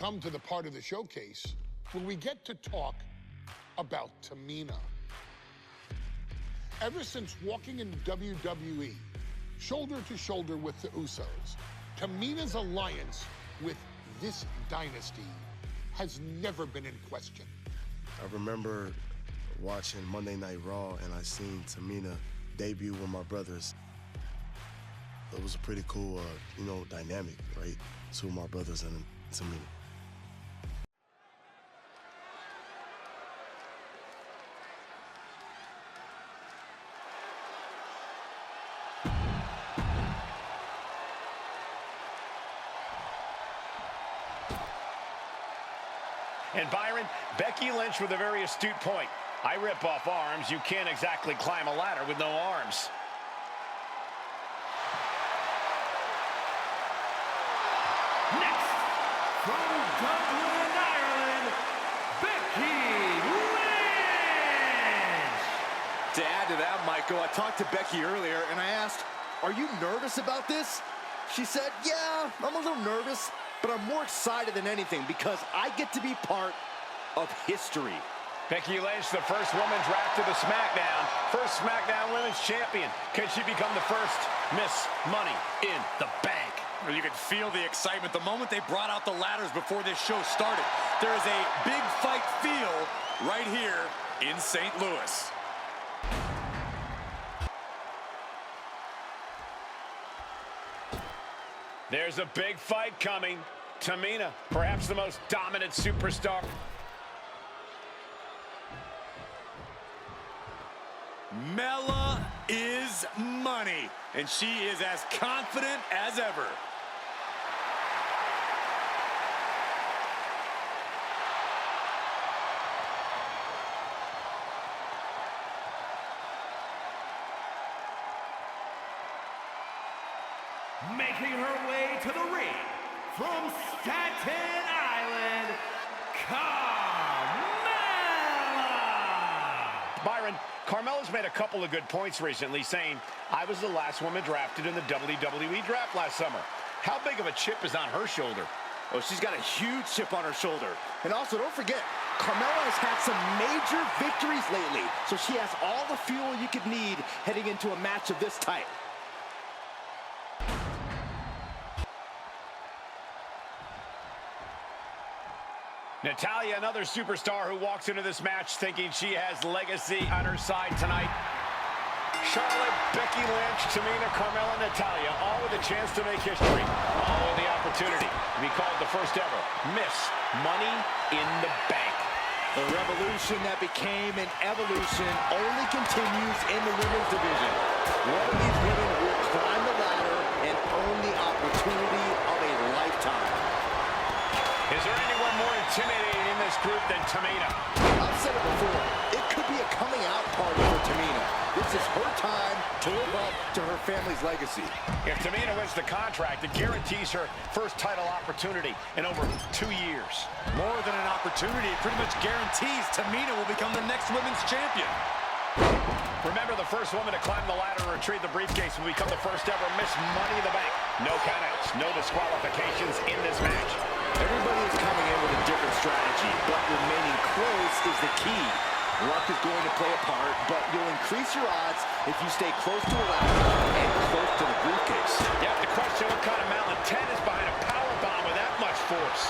come to the part of the showcase where we get to talk about Tamina. Ever since walking in WWE, shoulder to shoulder with the Usos, Tamina's alliance with this dynasty has never been in question. I remember watching Monday Night Raw and I seen Tamina debut with my brothers. It was a pretty cool, dynamic, right? Two of my brothers and Tamina. And Byron, Becky Lynch with a very astute point. I rip off arms. You can't exactly climb a ladder with no arms. Next, from Dublin, Ireland, Becky Lynch. To add to that, Michael, I talked to Becky earlier and I asked, "Are you nervous about this?" She said, "Yeah, I'm a little nervous, but I'm more excited than anything because I get to be part of history." Becky Lynch, the first woman drafted to SmackDown. First SmackDown Women's Champion. Can she become the first Miss Money in the Bank? Well, you could feel the excitement the moment they brought out the ladders before this show started. There is a big fight feel right here in St. Louis. There's a big fight coming. Tamina, perhaps the most dominant superstar. Mela is money, and she is as confident as ever. Making her way to the ring from Staten Island, Carmella. Byron, Carmella's made a couple of good points recently, saying, "I was the last woman drafted in the WWE draft last summer." How big of a chip is on her shoulder? Oh, she's got a huge chip on her shoulder. And also, don't forget, Carmella has had some major victories lately, so she has all the fuel you could need heading into a match of this type. Natalya, another superstar who walks into this match thinking she has legacy on her side tonight. Charlotte, Becky Lynch, Tamina, Carmella, Natalya, all with a chance to make history. All with the opportunity to be called the first ever Miss Money in the Bank. The revolution that became an evolution only continues in the women's division. One of these women will climb the ladder and own the opportunity of a lifetime. Is there anyone more intimidating in this group than Tamina? I've said it before, it could be a coming out party for Tamina. This is her time to live up to her family's legacy. If Tamina wins the contract, it guarantees her first title opportunity in over 2 years. More than an opportunity, it pretty much guarantees Tamina will become the next women's champion. Remember, the first woman to climb the ladder and retrieve the briefcase will become the first ever Miss Money in the Bank. No countouts, no disqualifications in this match. Everybody is coming in with a different strategy, but remaining close is the key. Luck is going to play a part, but you'll increase your odds if you stay close to the ladder and close to the briefcase. You have to question what kind of malintent is behind a powerbomb with that much force.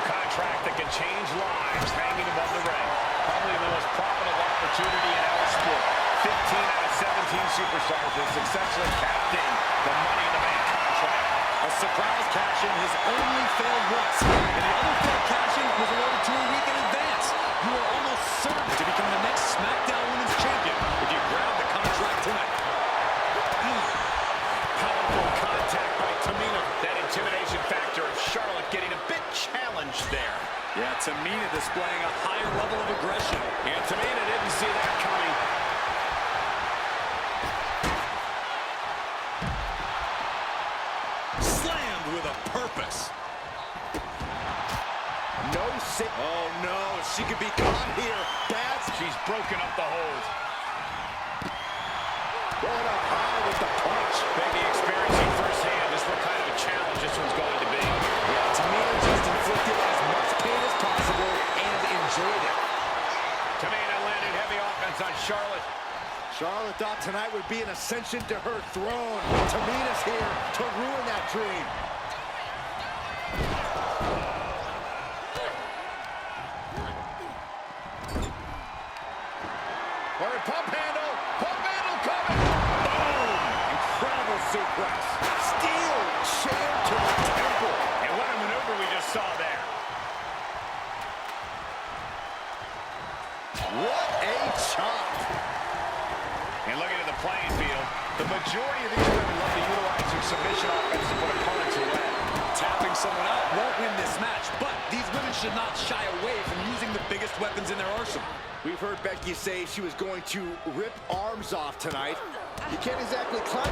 A contract that can change lives hanging above the ring. Probably the most profitable opportunity in our sport. 15 out of 17 superstars have successfully capped in the Money in the Bank contract. A surprise cash-in has only failed once, and the other failed cash-in was awarded to a week in advance. You are almost certain to become the next SmackDown Women's Champion if you grab the contract tonight. Powerful contact by Tamina. That intimidation factor of Charlotte getting a bit challenged there. Yeah, Tamina displaying a higher level of aggression. And Tamina didn't see that coming. Slammed with a purpose. No sit. Oh no, she could be caught here. Bad. She's broken up the hold. Going up high with the punch. Becky experiencing firsthand just what kind of a challenge this one's going to be. Yeah, Tamina just Charlotte. Charlotte thought tonight would be an ascension to her throne. Tamina's here to ruin that dream. Pump handle coming. Boom! Incredible suplex. Steel chair to the temple. And what a maneuver we just saw there. What a chop. And looking at the playing field, the majority of these women love to utilize their submission offense to put opponents away. Tapping someone out won't win this match, but these women should not shy away from using the biggest weapons in their arsenal. We've heard Becky say she was going to rip arms off tonight. You can't exactly climb